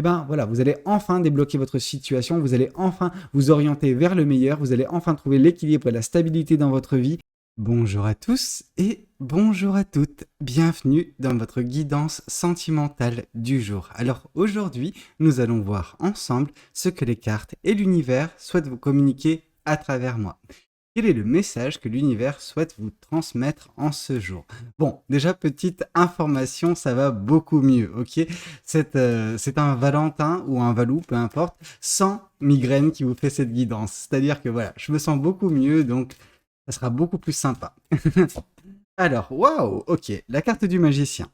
Et ben voilà, vous allez enfin débloquer votre situation, vous allez enfin vous orienter vers le meilleur, vous allez enfin trouver l'équilibre et la stabilité dans votre vie. Bonjour à tous et bonjour à toutes, bienvenue dans votre guidance sentimentale du jour. Alors aujourd'hui, nous allons voir ensemble ce que les cartes et l'univers souhaitent vous communiquer à travers moi. Quel est le message que l'univers souhaite vous transmettre en ce jour? Bon, déjà, petite information, ça va beaucoup mieux, ok? C'est un Valentin ou un Valou, peu importe, sans migraine qui vous fait cette guidance. C'est-à-dire que voilà, je me sens beaucoup mieux, donc ça sera beaucoup plus sympa. Alors, waouh, ok, la carte du magicien.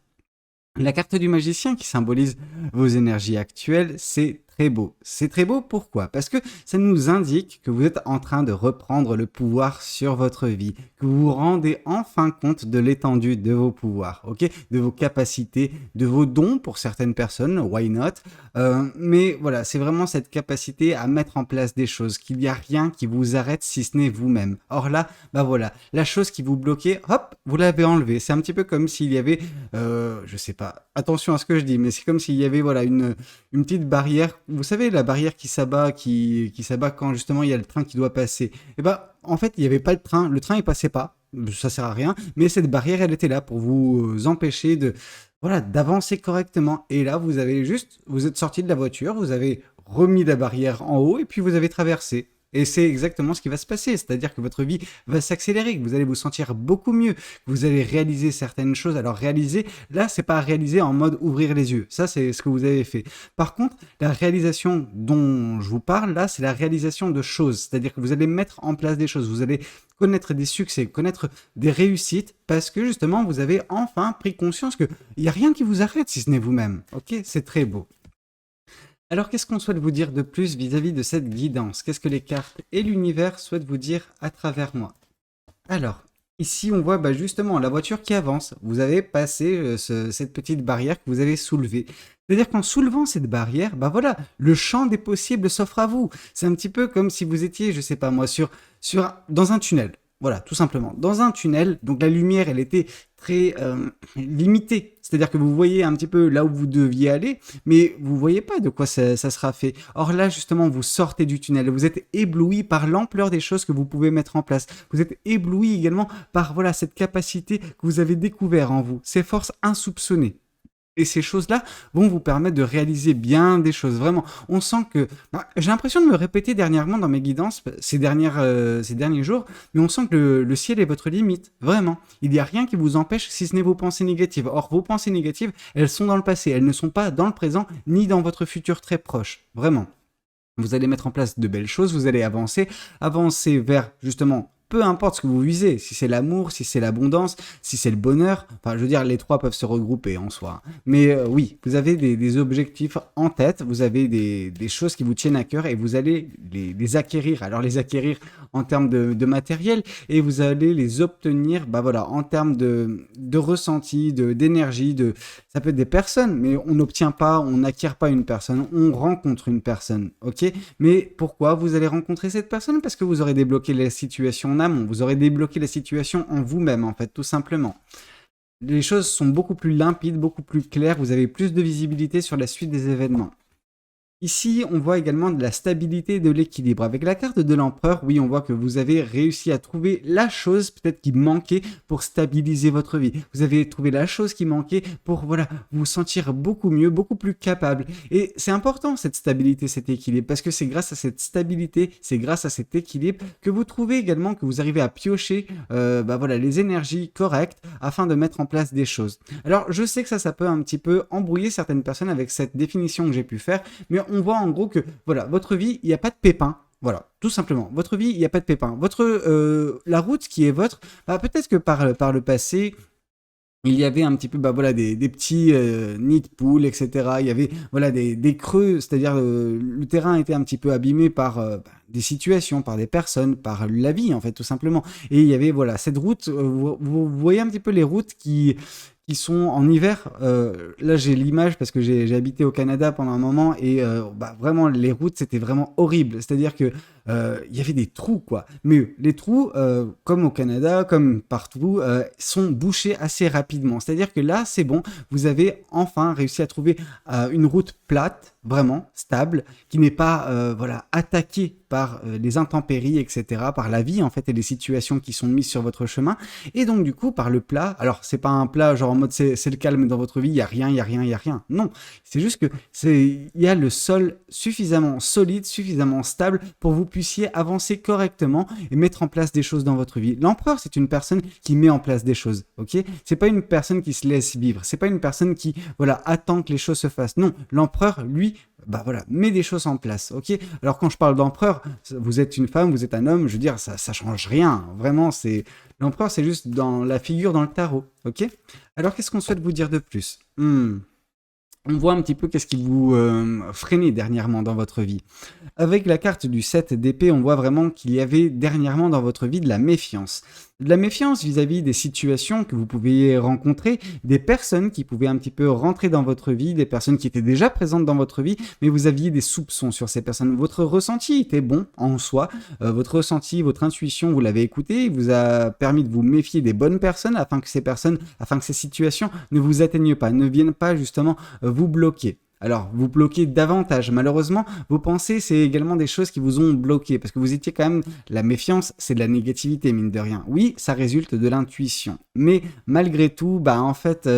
La carte du magicien qui symbolise vos énergies actuelles, c'est très beau. C'est très beau, pourquoi? Parce que ça nous indique que vous êtes en train de reprendre le pouvoir sur votre vie, que vous vous rendez enfin compte de l'étendue de vos pouvoirs, ok? De vos capacités, de vos dons pour certaines personnes, why not? Mais voilà, c'est vraiment cette capacité à mettre en place des choses, qu'il n'y a rien qui vous arrête si ce n'est vous-même. Or là, bah voilà, la chose qui vous bloquait, hop, vous l'avez enlevée. C'est un petit peu comme s'il y avait je sais pas, attention à ce que je dis, mais c'est comme s'il y avait voilà une petite barrière. Vous savez, la barrière qui s'abat quand justement il y a le train qui doit passer. Et bah, en fait, il n'y avait pas de train, le train il passait pas, ça sert à rien, mais cette barrière elle était là pour vous empêcher de voilà d'avancer correctement. Et là, vous êtes sorti de la voiture, vous avez remis la barrière en haut et puis vous avez traversé. Et c'est exactement ce qui va se passer, c'est-à-dire que votre vie va s'accélérer, que vous allez vous sentir beaucoup mieux, que vous allez réaliser certaines choses. Alors réaliser, là, c'est pas réaliser en mode ouvrir les yeux, ça c'est ce que vous avez fait. Par contre, la réalisation dont je vous parle, là, c'est la réalisation de choses, c'est-à-dire que vous allez mettre en place des choses, vous allez connaître des succès, connaître des réussites, parce que justement, vous avez enfin pris conscience qu'il n'y a rien qui vous arrête si ce n'est vous-même. Ok, c'est très beau. Alors, qu'est-ce qu'on souhaite vous dire de plus vis-à-vis de cette guidance? Qu'est-ce que les cartes et l'univers souhaitent vous dire à travers moi? Alors, ici, on voit justement la voiture qui avance. Vous avez passé cette petite barrière que vous avez soulevée. C'est-à-dire qu'en soulevant cette barrière, bah voilà, le champ des possibles s'offre à vous. C'est un petit peu comme si vous étiez, je sais pas moi, dans un tunnel. Voilà, tout simplement. Dans un tunnel, donc la lumière, elle était très limitée. C'est-à-dire que vous voyez un petit peu là où vous deviez aller, mais vous voyez pas de quoi ça sera fait. Or là, justement, vous sortez du tunnel, vous êtes ébloui par l'ampleur des choses que vous pouvez mettre en place. Vous êtes ébloui également par voilà cette capacité que vous avez découvert en vous, ces forces insoupçonnées. Et ces choses-là vont vous permettre de réaliser bien des choses. Vraiment, on sent que... j'ai l'impression de me répéter dernièrement dans mes guidances, ces derniers jours, mais on sent que le ciel est votre limite. Vraiment. Il n'y a rien qui vous empêche si ce n'est vos pensées négatives. Or, vos pensées négatives, elles sont dans le passé. Elles ne sont pas dans le présent, ni dans votre futur très proche. Vraiment. Vous allez mettre en place de belles choses, vous allez avancer vers justement peu importe ce que vous visez, si c'est l'amour, si c'est l'abondance, si c'est le bonheur, enfin je veux dire les trois peuvent se regrouper en soi. Mais oui, vous avez des objectifs en tête, vous avez des choses qui vous tiennent à cœur et vous allez les acquérir. Alors les acquérir en termes de matériel et vous allez les obtenir voilà, en termes de ressenti, d'énergie, ça peut être des personnes, mais on n'obtient pas, on n'acquiert pas une personne, on rencontre une personne, ok? Mais pourquoi vous allez rencontrer cette personne? Parce que vous aurez débloqué la situation en amont, vous aurez débloqué la situation en vous-même, en fait, tout simplement. Les choses sont beaucoup plus limpides, beaucoup plus claires, vous avez plus de visibilité sur la suite des événements. Ici, on voit également de la stabilité et de l'équilibre. Avec la carte de l'empereur, oui, on voit que vous avez réussi à trouver la chose peut-être qui manquait pour stabiliser votre vie. Vous avez trouvé la chose qui manquait pour voilà, vous sentir beaucoup mieux, beaucoup plus capable. Et c'est important cette stabilité, cet équilibre, parce que c'est grâce à cette stabilité, c'est grâce à cet équilibre que vous trouvez également que vous arrivez à piocher voilà, les énergies correctes afin de mettre en place des choses. Alors, je sais que ça peut un petit peu embrouiller certaines personnes avec cette définition que j'ai pu faire, mais on voit en gros que, voilà, votre vie, il n'y a pas de pépins. Voilà, tout simplement. Votre vie, il n'y a pas de pépins. La route qui est votre, peut-être que par le passé, il y avait un petit peu voilà, des petits nids de poules, etc. Il y avait voilà, des creux, c'est-à-dire le terrain était un petit peu abîmé par des situations, par des personnes, par la vie, en fait, tout simplement. Et il y avait voilà, cette route, vous voyez un petit peu les routes qui sont en hiver. Là, j'ai l'image parce que j'ai habité au Canada pendant un moment et vraiment, les routes, c'était vraiment horrible. C'est-à-dire que il y avait des trous, quoi. Mais les trous, comme au Canada, comme partout, sont bouchés assez rapidement. C'est-à-dire que là, c'est bon, vous avez enfin réussi à trouver une route plate, vraiment stable, qui n'est pas voilà, attaquée par les intempéries, etc., par la vie, en fait, et les situations qui sont mises sur votre chemin. Et donc, du coup, par le plat, alors, c'est pas un plat genre en mode c'est le calme dans votre vie, il y a rien, il y a rien, il y a rien. Non, c'est juste que il y a le sol suffisamment solide, suffisamment stable pour que vous puissiez avancer correctement et mettre en place des choses dans votre vie. L'empereur, c'est une personne qui met en place des choses, ok? C'est pas une personne qui se laisse vivre, c'est pas une personne qui, voilà, attend que les choses se fassent. Non, l'empereur, lui, bah voilà, met des choses en place, ok? Alors quand je parle d'empereur, vous êtes une femme, vous êtes un homme, je veux dire, ça change rien. Vraiment, c'est l'empereur, c'est juste dans la figure dans le tarot, ok? Alors qu'est-ce qu'on souhaite vous dire de plus? On voit un petit peu qu'est-ce qui vous freinait dernièrement dans votre vie. Avec la carte du 7 d'épée, on voit vraiment qu'il y avait dernièrement dans votre vie de la méfiance. De la méfiance vis-à-vis des situations que vous pouviez rencontrer, des personnes qui pouvaient un petit peu rentrer dans votre vie, des personnes qui étaient déjà présentes dans votre vie, mais vous aviez des soupçons sur ces personnes. Votre ressenti était bon en soi, votre ressenti, votre intuition, vous l'avez écouté, il vous a permis de vous méfier des bonnes personnes afin que ces situations ne vous atteignent pas, ne viennent pas justement vous bloquer. Alors, vous bloquez davantage. Malheureusement, vos pensées, c'est également des choses qui vous ont bloqué. Parce que vous étiez quand même... La méfiance, c'est de la négativité, mine de rien. Oui, ça résulte de l'intuition. Mais malgré tout, bah en fait,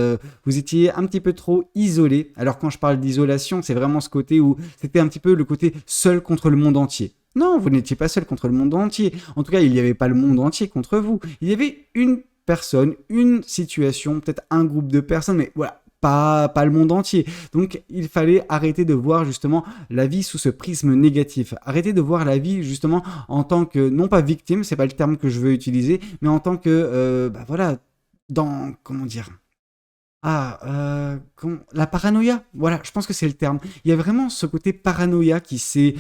vous étiez un petit peu trop isolé. Alors, quand je parle d'isolation, c'est vraiment ce côté où... C'était un petit peu le côté seul contre le monde entier. Non, vous n'étiez pas seul contre le monde entier. En tout cas, il n'y avait pas le monde entier contre vous. Il y avait une personne, une situation, peut-être un groupe de personnes, mais voilà, pas le monde entier. Donc, il fallait arrêter de voir justement la vie sous ce prisme négatif. Arrêter de voir la vie justement en tant que, non pas victime, c'est pas le terme que je veux utiliser, mais en tant que, bah voilà, dans, comment dire, la paranoïa, voilà, je pense que c'est le terme. Il y a vraiment ce côté paranoïa qui s'est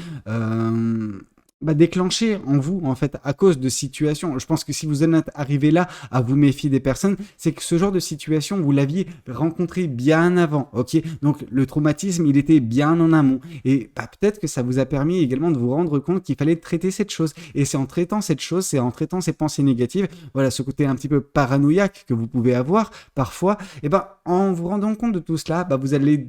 déclenché en vous, en fait, à cause de situations. Je pense que si vous en êtes arrivé là à vous méfier des personnes, c'est que ce genre de situation, vous l'aviez rencontré bien avant, ok? Donc, le traumatisme, il était bien en amont. Et bah, peut-être que ça vous a permis également de vous rendre compte qu'il fallait traiter cette chose. Et c'est en traitant cette chose, c'est en traitant ces pensées négatives, voilà, ce côté un petit peu paranoïaque que vous pouvez avoir parfois, et ben, en vous rendant compte de tout cela, bah, vous allez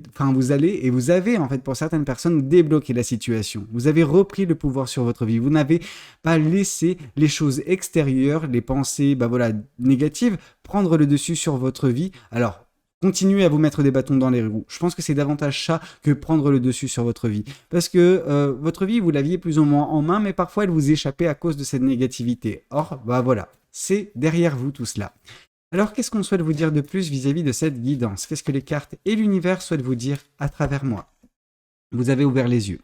et vous avez, en fait, pour certaines personnes, débloqué la situation. Vous avez repris le pouvoir sur votre vie. Vous n'avez pas laissé les choses extérieures, les pensées, bah voilà, négatives, prendre le dessus sur votre vie. Alors, continuez à vous mettre des bâtons dans les roues. Je pense que c'est davantage ça que prendre le dessus sur votre vie. Parce que votre vie, vous l'aviez plus ou moins en main, mais parfois elle vous échappait à cause de cette négativité. Or, bah voilà, c'est derrière vous tout cela. Alors, qu'est-ce qu'on souhaite vous dire de plus vis-à-vis de cette guidance? Qu'est-ce que les cartes et l'univers souhaitent vous dire à travers moi? Vous avez ouvert les yeux.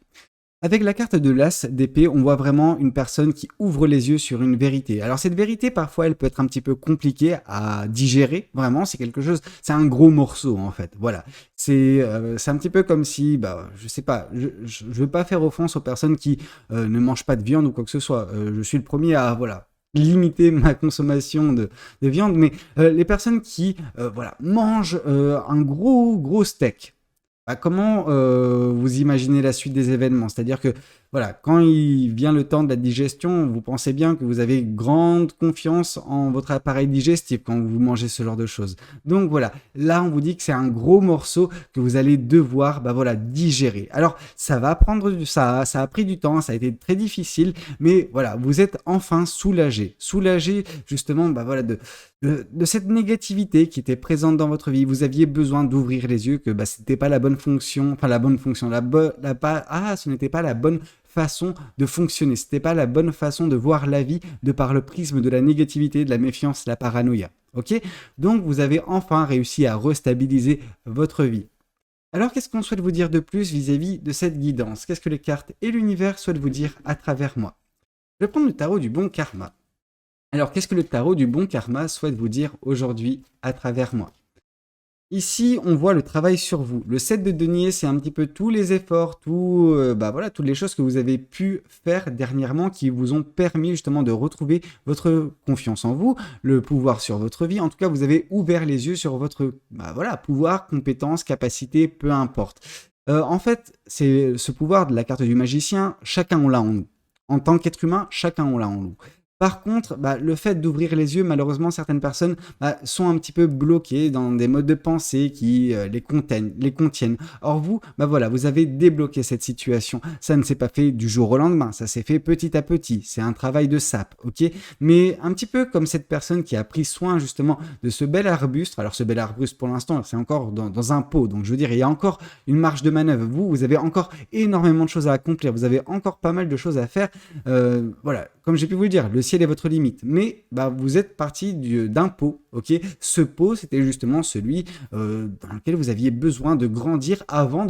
Avec la carte de l'As d'épée, on voit vraiment une personne qui ouvre les yeux sur une vérité. Alors cette vérité, parfois, elle peut être un petit peu compliquée à digérer. Vraiment, c'est quelque chose, c'est un gros morceau en fait. Voilà, c'est un petit peu comme si, bah, je sais pas, je veux pas faire offense aux personnes qui ne mangent pas de viande ou quoi que ce soit. Je suis le premier à, voilà, limiter ma consommation de viande, mais les personnes qui, voilà, mangent un gros steak. Bah, comment vous imaginez la suite des événements? C'est-à-dire que, voilà, quand il vient le temps de la digestion, vous pensez bien que vous avez grande confiance en votre appareil digestif quand vous mangez ce genre de choses. Donc voilà, là on vous dit que c'est un gros morceau que vous allez devoir, bah voilà, digérer. Alors ça va prendre ça a pris du temps, ça a été très difficile, mais voilà, vous êtes enfin soulagé justement, bah voilà, de cette négativité qui était présente dans votre vie. Vous aviez besoin d'ouvrir les yeux, que bah, c'était pas la bonne fonction, enfin la bonne fonction, ce n'était pas la bonne façon de fonctionner, c'était pas la bonne façon de voir la vie de par le prisme de la négativité, de la méfiance, la paranoïa. Ok? Donc vous avez enfin réussi à restabiliser votre vie. Alors qu'est-ce qu'on souhaite vous dire de plus vis-à-vis de cette guidance? Qu'est-ce que les cartes et l'univers souhaitent vous dire à travers moi? Je vais prendre le tarot du bon karma. Alors, qu'est-ce que le tarot du bon karma souhaite vous dire aujourd'hui à travers moi? Ici, on voit le travail sur vous. Le 7 de denier, c'est un petit peu tous les efforts, voilà, toutes les choses que vous avez pu faire dernièrement qui vous ont permis justement de retrouver votre confiance en vous, le pouvoir sur votre vie. En tout cas, vous avez ouvert les yeux sur votre pouvoir, compétence, capacité, peu importe. En fait, c'est ce pouvoir de la carte du magicien, chacun l'a en nous. En tant qu'être humain, chacun on l'a en nous. Par contre, le fait d'ouvrir les yeux, malheureusement, certaines personnes sont un petit peu bloquées dans des modes de pensée qui les contiennent. Or vous, voilà, vous avez débloqué cette situation. Ça ne s'est pas fait du jour au lendemain, ça s'est fait petit à petit. C'est un travail de sape, ok? Mais un petit peu comme cette personne qui a pris soin justement de ce bel arbuste. Alors ce bel arbuste, pour l'instant, c'est encore dans un pot. Donc je veux dire, il y a encore une marge de manœuvre. Vous avez encore énormément de choses à accomplir. Vous avez encore pas mal de choses à faire. Voilà, comme j'ai pu vous le dire, le ciel est votre limite. Mais vous êtes parti d'un pot, ok? Ce pot, c'était justement celui dans lequel vous aviez besoin de grandir avant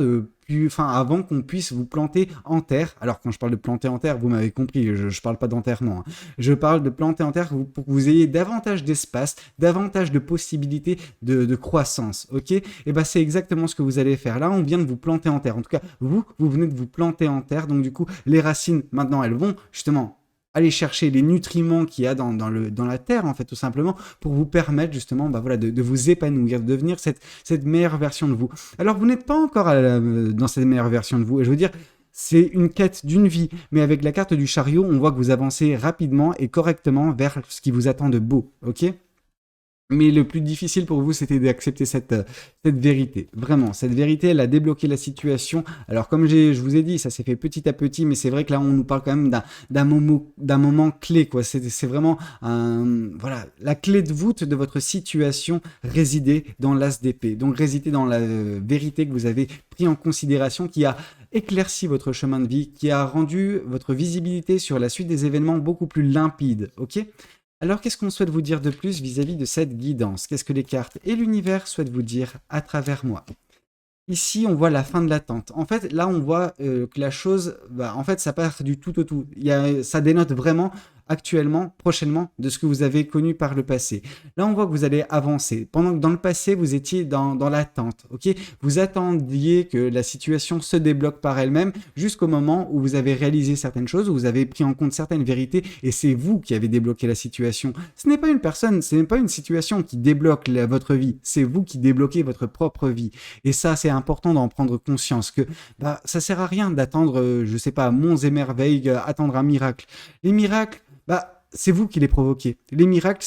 qu'on puisse vous planter en terre. Alors quand je parle de planter en terre, vous m'avez compris, je ne parle pas d'enterrement. Hein. Je parle de planter en terre pour que vous ayez davantage d'espace, davantage de possibilités de croissance, ok? Et c'est exactement ce que vous allez faire. Là, on vient de vous planter en terre. En tout cas, vous venez de vous planter en terre. Donc du coup, les racines, maintenant, elles vont justement aller chercher les nutriments qu'il y a dans la terre, en fait, tout simplement, pour vous permettre, justement, de vous épanouir, de devenir cette meilleure version de vous. Alors, vous n'êtes pas encore dans cette meilleure version de vous, et je veux dire, c'est une quête d'une vie, mais avec la carte du chariot, on voit que vous avancez rapidement et correctement vers ce qui vous attend de beau, ok ? Mais le plus difficile pour vous, c'était d'accepter cette vérité. Vraiment, cette vérité, elle a débloqué la situation. Alors, comme je vous ai dit, ça s'est fait petit à petit, mais c'est vrai que là, on nous parle quand même d'un moment clé, quoi. C'est vraiment voilà, la clé de voûte de votre situation résidait dans l'as d'épée. Donc, résidait dans la vérité que vous avez pris en considération, qui a éclairci votre chemin de vie, qui a rendu votre visibilité sur la suite des événements beaucoup plus limpide, ok ? Alors, qu'est-ce qu'on souhaite vous dire de plus vis-à-vis de cette guidance? Qu'est-ce que les cartes et l'univers souhaitent vous dire à travers moi? Ici, on voit la fin de l'attente. En fait, là, on voit que la chose, en fait, ça part du tout au tout. Ça dénote vraiment actuellement, prochainement, de ce que vous avez connu par le passé. Là, on voit que vous allez avancer. Pendant que dans le passé, vous étiez dans l'attente, ok? Vous attendiez que la situation se débloque par elle-même jusqu'au moment où vous avez réalisé certaines choses, où vous avez pris en compte certaines vérités, et c'est vous qui avez débloqué la situation. Ce n'est pas une personne, ce n'est pas une situation qui débloque votre vie, c'est vous qui débloquez votre propre vie. Et ça, c'est important d'en prendre conscience, que ça sert à rien d'attendre, je sais pas, monts et merveilles, attendre un miracle. Les miracles, c'est vous qui les provoquez. Les miracles,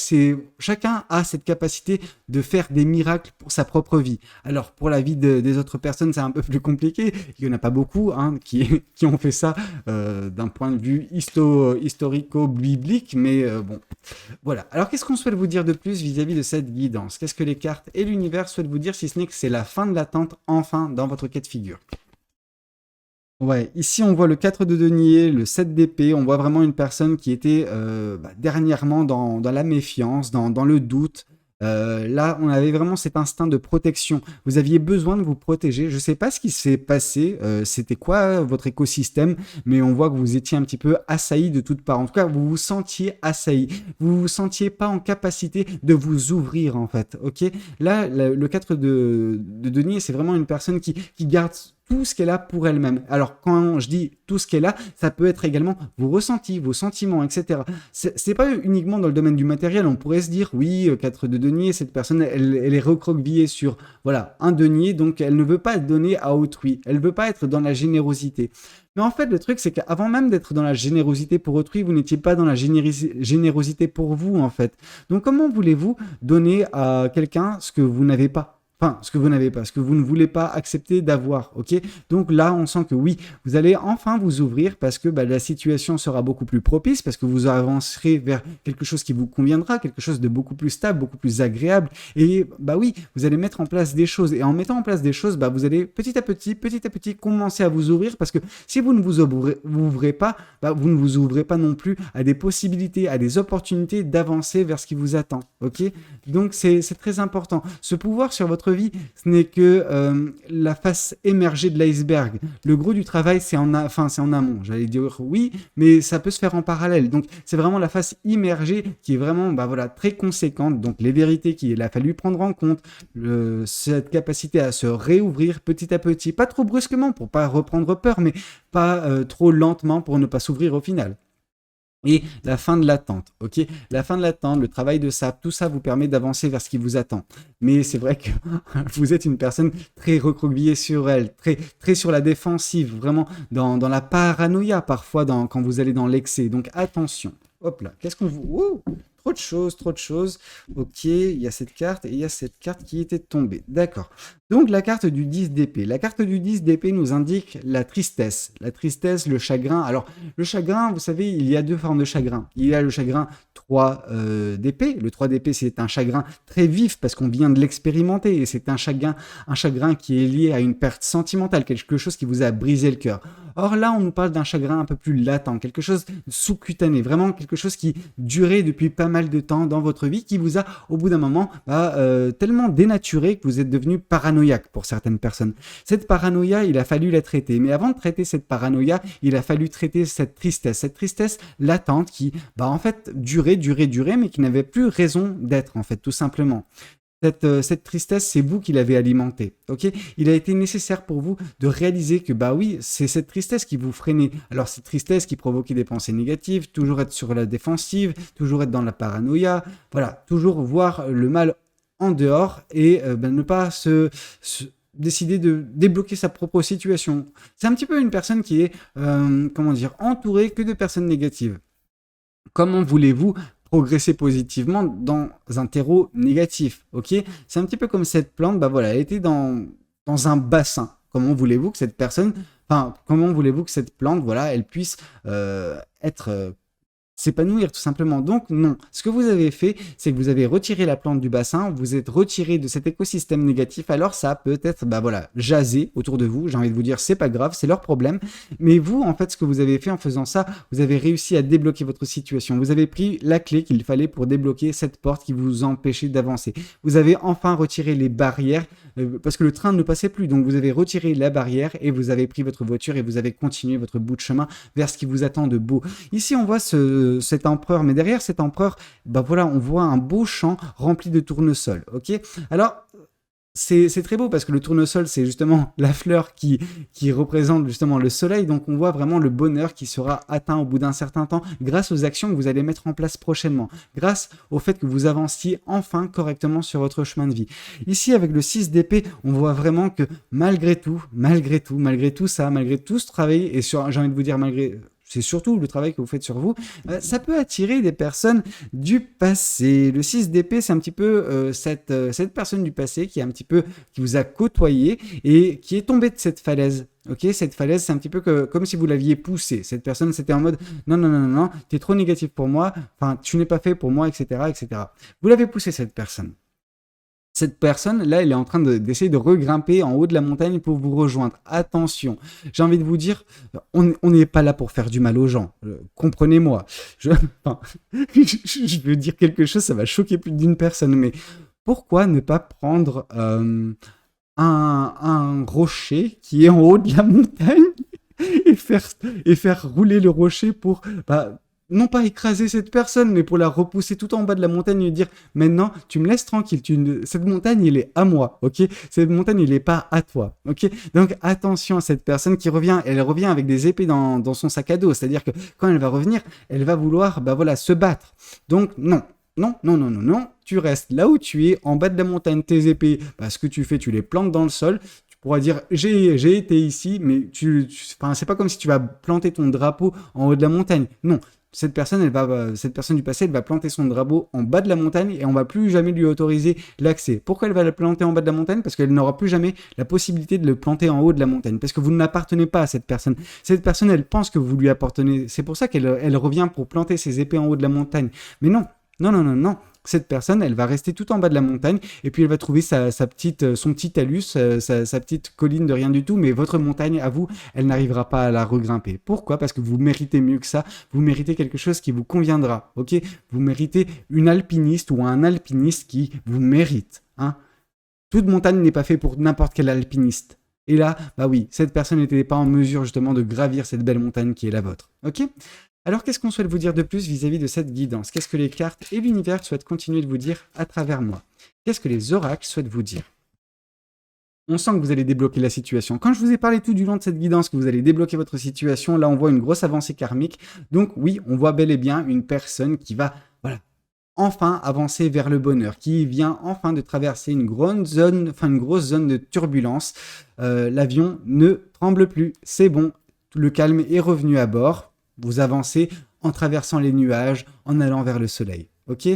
chacun a cette capacité de faire des miracles pour sa propre vie. Alors, pour la vie des autres personnes, c'est un peu plus compliqué. Il n'y en a pas beaucoup qui ont fait ça d'un point de vue historico-biblique, mais bon, voilà. Alors, qu'est-ce qu'on souhaite vous dire de plus vis-à-vis de cette guidance? Qu'est-ce que les cartes et l'univers souhaitent vous dire, si ce n'est que c'est la fin de l'attente, enfin, dans votre cas de figure? Ouais, ici on voit le 4 de denier, le 7 d'épée, on voit vraiment une personne qui était dernièrement dans la méfiance, dans le doute. Là, on avait vraiment cet instinct de protection. Vous aviez besoin de vous protéger. Je ne sais pas ce qui s'est passé, c'était quoi votre écosystème, mais on voit que vous étiez un petit peu assailli de toutes parts. En tout cas, vous vous sentiez assailli. Vous vous sentiez pas en capacité de vous ouvrir, en fait. Ok. Là, le 4 de denier, c'est vraiment une personne qui garde tout ce qu'elle a pour elle-même. Alors, quand je dis tout ce qu'elle a, ça peut être également vos ressentis, vos sentiments, etc. C'est pas uniquement dans le domaine du matériel. On pourrait se dire, oui, 4 de denier, cette personne, elle est recroquevillée sur, voilà, un denier, donc elle ne veut pas donner à autrui. Elle ne veut pas être dans la générosité. Mais en fait, le truc, c'est qu'avant même d'être dans la générosité pour autrui, vous n'étiez pas dans la générosité pour vous, en fait. Donc, comment voulez-vous donner à quelqu'un ce que vous n'avez pas? Enfin, ce que vous n'avez pas, ce que vous ne voulez pas accepter d'avoir, ok? Donc là, on sent que oui, vous allez enfin vous ouvrir parce que la situation sera beaucoup plus propice, parce que vous avancerez vers quelque chose qui vous conviendra, quelque chose de beaucoup plus stable, beaucoup plus agréable. Et oui, vous allez mettre en place des choses. Et en mettant en place des choses, vous allez petit à petit, commencer à vous ouvrir, parce que si vous ne vous ouvrez pas, vous ne vous ouvrez pas non plus à des possibilités, à des opportunités d'avancer vers ce qui vous attend, ok? Donc c'est très important. Ce pouvoir sur votre vie, ce n'est que la face émergée de l'iceberg. Le gros du travail, c'est en amont. J'allais dire oui, mais ça peut se faire en parallèle. Donc, c'est vraiment la face immergée qui est vraiment très conséquente. Donc, les vérités qu'il a fallu prendre en compte, cette capacité à se réouvrir petit à petit, pas trop brusquement pour pas reprendre peur, mais pas trop lentement pour ne pas s'ouvrir au final. et la fin de l'attente, ok? La fin de l'attente, le travail de sable, tout ça vous permet d'avancer vers ce qui vous attend. Mais c'est vrai que vous êtes une personne très recroquevillée sur elle, très sur la défensive, vraiment dans la paranoïa parfois quand vous allez dans l'excès. Donc attention. Hop là, qu'est-ce qu'on vous... Ouh, trop de choses, trop de choses. Ok, il y a cette carte et il y a cette carte qui était tombée. D'accord. Donc la carte du 10 d'épée. La carte du 10 d'épée nous indique la tristesse. La tristesse, le chagrin. Alors, le chagrin, vous savez, il y a deux formes de chagrin. Il y a le chagrin 3 d'épée. Le 3 d'épée, c'est un chagrin très vif parce qu'on vient de l'expérimenter et c'est un chagrin qui est lié à une perte sentimentale, quelque chose qui vous a brisé le cœur. Or là, on nous parle d'un chagrin un peu plus latent, quelque chose sous-cutané, vraiment quelque chose qui durait depuis pas mal de temps dans votre vie, qui vous a, au bout d'un moment, tellement dénaturé que vous êtes devenu paranoïaque pour certaines personnes. Cette paranoïa, il a fallu la traiter. Mais avant de traiter cette paranoïa, il a fallu traiter cette tristesse latente qui, en fait, durait, mais qui n'avait plus raison d'être, en fait, tout simplement. Cette tristesse, c'est vous qui l'avez alimentée, ok? Il a été nécessaire pour vous de réaliser que, oui, c'est cette tristesse qui vous freinait. Alors, cette tristesse qui provoquait des pensées négatives, toujours être sur la défensive, toujours être dans la paranoïa, voilà, toujours voir le mal en dehors et ne pas décider de débloquer sa propre situation. C'est un petit peu une personne qui est, entourée que de personnes négatives. Comment voulez-vous progresser positivement dans un terreau négatif, ok? C'est un petit peu comme cette plante, elle était dans un bassin. Comment voulez-vous que cette plante, elle puisse s'épanouir tout simplement. Donc non, ce que vous avez fait, c'est que vous avez retiré la plante du bassin, vous êtes retiré de cet écosystème négatif, alors ça peut être, jaser autour de vous, j'ai envie de vous dire, c'est pas grave, c'est leur problème, mais vous, en fait, ce que vous avez fait en faisant ça, vous avez réussi à débloquer votre situation, vous avez pris la clé qu'il fallait pour débloquer cette porte qui vous empêchait d'avancer, vous avez enfin retiré les barrières, parce que le train ne passait plus, donc vous avez retiré la barrière et vous avez pris votre voiture et vous avez continué votre bout de chemin vers ce qui vous attend de beau. Ici, on voit cet empereur, mais derrière cet empereur, on voit un beau champ rempli de tournesol, ok? Alors, c'est très beau parce que le tournesol, c'est justement la fleur qui représente justement le soleil, donc on voit vraiment le bonheur qui sera atteint au bout d'un certain temps grâce aux actions que vous allez mettre en place prochainement, grâce au fait que vous avanciez enfin correctement sur votre chemin de vie. Ici, avec le 6 d'épée, on voit vraiment que malgré tout ce travail, et j'ai envie de vous dire c'est surtout le travail que vous faites sur vous, ça peut attirer des personnes du passé. Le 6 d'épée, c'est un petit peu cette personne du passé qui vous a côtoyé et qui est tombée de cette falaise. Ok, cette falaise, c'est un petit peu comme si vous l'aviez poussée. Cette personne, c'était en mode non, t'es trop négatif pour moi, tu n'es pas fait pour moi, etc., etc. Vous l'avez poussé, cette personne. Cette personne, là, elle est en train d'essayer de regrimper en haut de la montagne pour vous rejoindre. Attention, j'ai envie de vous dire, on n'est pas là pour faire du mal aux gens. Comprenez-moi. Je veux dire quelque chose, ça va choquer plus d'une personne, mais pourquoi ne pas prendre un rocher qui est en haut de la montagne et faire rouler le rocher pour... non pas écraser cette personne, mais pour la repousser tout en bas de la montagne et dire « Maintenant, tu me laisses tranquille, cette montagne, elle est à moi, ok? Cette montagne, elle n'est pas à toi, ok ?» Donc, attention à cette personne qui revient, elle revient avec des épées dans son sac à dos, c'est-à-dire que quand elle va revenir, elle va vouloir, se battre. Donc, non, tu restes là où tu es, en bas de la montagne, tes épées, ce que tu fais, tu les plantes dans le sol, pourra dire j'ai été ici, mais c'est pas comme si tu vas planter ton drapeau en haut de la montagne. Non, cette personne du passé, elle va planter son drapeau en bas de la montagne et on va plus jamais lui autoriser l'accès. Pourquoi elle va le planter en bas de la montagne? Parce qu'elle n'aura plus jamais la possibilité de le planter en haut de la montagne. Parce que vous n'appartenez pas à cette personne. Cette personne, elle pense que vous lui appartenez. C'est pour ça qu'elle revient pour planter ses épées en haut de la montagne. Mais non. Cette personne, elle va rester tout en bas de la montagne et puis elle va trouver son petit talus, sa petite colline de rien du tout, mais votre montagne, à vous, elle n'arrivera pas à la regrimper. Pourquoi? Parce que vous méritez mieux que ça, vous méritez quelque chose qui vous conviendra, ok? Vous méritez une alpiniste ou un alpiniste qui vous mérite, hein? Toute montagne n'est pas faite pour n'importe quel alpiniste. Et là, oui, cette personne n'était pas en mesure justement de gravir cette belle montagne qui est la vôtre, ok? Alors, qu'est-ce qu'on souhaite vous dire de plus vis-à-vis de cette guidance? Qu'est-ce que les cartes et l'univers souhaitent continuer de vous dire à travers moi? Qu'est-ce que les oracles souhaitent vous dire? On sent que vous allez débloquer la situation. Quand je vous ai parlé tout du long de cette guidance que vous allez débloquer votre situation, là on voit une grosse avancée karmique. Donc oui, on voit bel et bien une personne qui va, voilà, enfin avancer vers le bonheur, qui vient enfin de traverser une grosse zone de turbulence. L'avion ne tremble plus, c'est bon, le calme est revenu à bord. Vous avancez en traversant les nuages, en allant vers le soleil. Ok.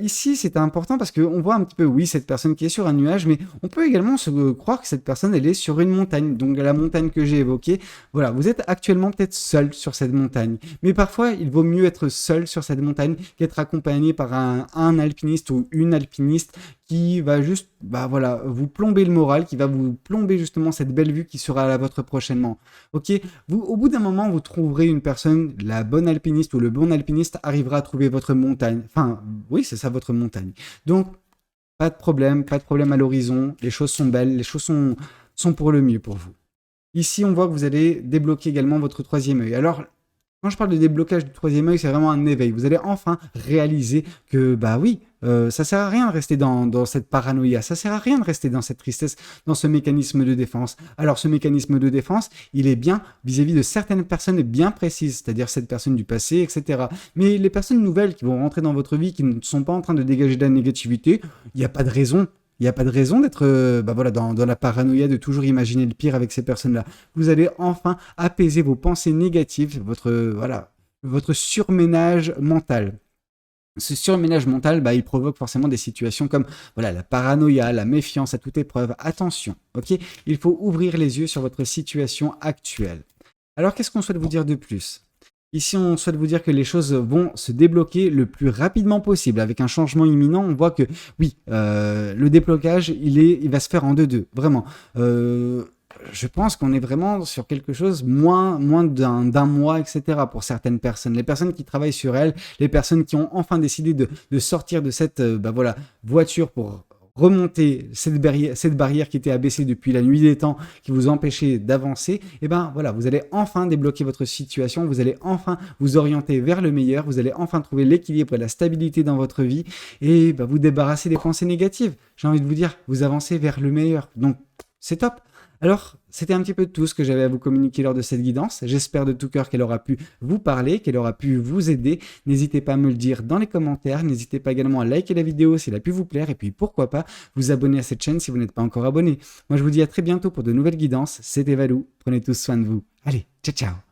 Ici, c'est important parce qu'on voit un petit peu, oui, cette personne qui est sur un nuage, mais on peut également se croire que cette personne, elle est sur une montagne. Donc, la montagne que j'ai évoquée, voilà, vous êtes actuellement peut-être seul sur cette montagne. Mais parfois, il vaut mieux être seul sur cette montagne qu'être accompagné par un alpiniste ou une alpiniste qui va juste, bah voilà, vous plomber le moral, qui va vous plomber justement cette belle vue qui sera à la vôtre prochainement. Ok. Vous, au bout d'un moment, vous trouverez une personne, la bonne alpiniste ou le bon alpiniste arrivera à trouver votre montagne. Enfin, oui, c'est ça votre montagne. Donc, pas de problème à l'horizon. Les choses sont belles, les choses sont pour le mieux pour vous. Ici, on voit que vous allez débloquer également votre troisième œil. Alors, quand je parle de déblocage du troisième œil, c'est vraiment un éveil. Vous allez enfin réaliser que, bah oui, ça sert à rien de rester dans cette paranoïa, ça sert à rien de rester dans cette tristesse, dans ce mécanisme de défense. Alors, ce mécanisme de défense, il est bien vis-à-vis de certaines personnes bien précises, c'est-à-dire cette personne du passé, etc. Mais les personnes nouvelles qui vont rentrer dans votre vie, qui ne sont pas en train de dégager de la négativité, il n'y a pas de raison. Il n'y a pas de raison d'être voilà, dans la paranoïa, de toujours imaginer le pire avec ces personnes-là. Vous allez enfin apaiser vos pensées négatives, votre surménage mental. Ce surménage mental, bah, il provoque forcément des situations comme voilà, la paranoïa, la méfiance à toute épreuve. Attention, ok. Il faut ouvrir les yeux sur votre situation actuelle. Alors, qu'est-ce qu'on souhaite vous dire de plus ? Ici, on souhaite vous dire que les choses vont se débloquer le plus rapidement possible. Avec un changement imminent, on voit que oui, le déblocage, il va se faire en 2-2, vraiment. Je pense qu'on est vraiment sur quelque chose moins d'un mois, etc. pour certaines personnes. Les personnes qui travaillent sur elles, les personnes qui ont enfin décidé de sortir de cette voiture pour remonter cette barrière qui était abaissée depuis la nuit des temps, qui vous empêchait d'avancer, et ben voilà, vous allez enfin débloquer votre situation, vous allez enfin vous orienter vers le meilleur, vous allez enfin trouver l'équilibre et la stabilité dans votre vie, et vous débarrasser des pensées négatives. J'ai envie de vous dire, vous avancez vers le meilleur. Donc, c'est top. Alors, c'était un petit peu tout ce que j'avais à vous communiquer lors de cette guidance. J'espère de tout cœur qu'elle aura pu vous parler, qu'elle aura pu vous aider. N'hésitez pas à me le dire dans les commentaires. N'hésitez pas également à liker la vidéo si elle a pu vous plaire. Et puis, pourquoi pas vous abonner à cette chaîne si vous n'êtes pas encore abonné. Moi, je vous dis à très bientôt pour de nouvelles guidances. C'était Valou. Prenez tous soin de vous. Allez, ciao, ciao.